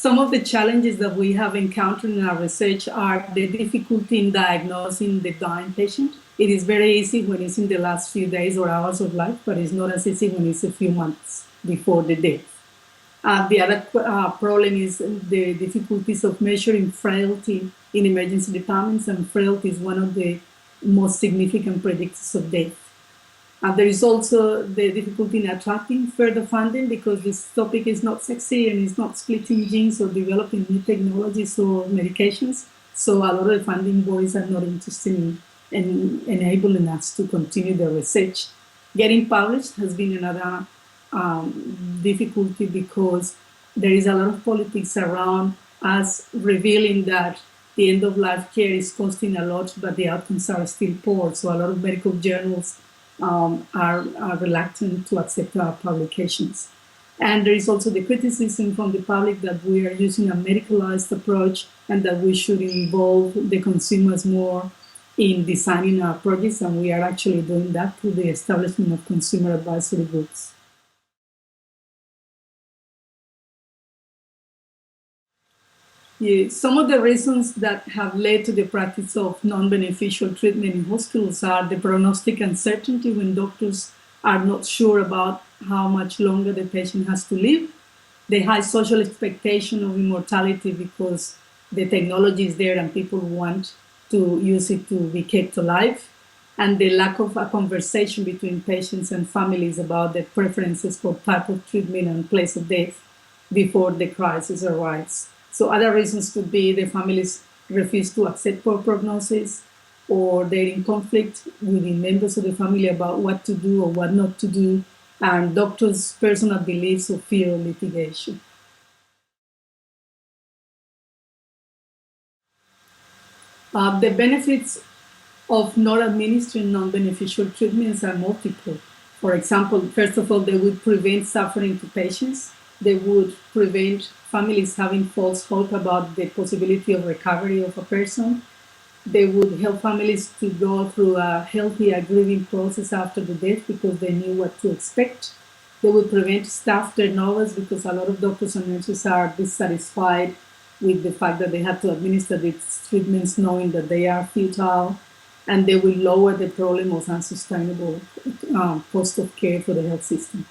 some of the challenges that we have encountered in our research are the difficulty in diagnosing the dying patient. It is very easy when it's in the last few days or hours of life, but it's not as easy when it's a few months before the death. The other problem is the difficulties of measuring frailty in emergency departments, and frailty is one of the most significant predictors of death. There is also the difficulty in attracting further funding because this topic is not sexy and it's not splitting genes or developing new technologies or medications. So a lot of funding bodies are not interested in enabling us to continue the research. Getting published has been another difficulty because there is a lot of politics around us revealing that the end-of-life care is costing a lot, but the outcomes are still poor. So a lot of medical journals are reluctant to accept our publications. And there is also the criticism from the public that we are using a medicalized approach and that we should involve the consumers more in designing our projects, and we are actually doing that through the establishment of consumer advisory groups. Some of the reasons that have led to the practice of non-beneficial treatment in hospitals are the prognostic uncertainty when doctors are not sure about how much longer the patient has to live, the high social expectation of immortality because the technology is there and people want to use it to be kept alive, and the lack of a conversation between patients and families about their preferences for type of treatment and place of death before the crisis arrives. So other reasons could be the families refuse to accept poor prognosis, or they're in conflict with the members of the family about what to do or what not to do, and doctors' personal beliefs or fear of litigation. The benefits of not administering non-beneficial treatments are multiple. For example, first of all, they would prevent suffering to patients. They would prevent families having false hope about the possibility of recovery of a person. They would help families to go through a healthy grieving process after the death because they knew what to expect. They would prevent staff turnovers because a lot of doctors and nurses are dissatisfied with the fact that they have to administer these treatments knowing that they are futile, and they will lower the problem of unsustainable cost of care for the health system.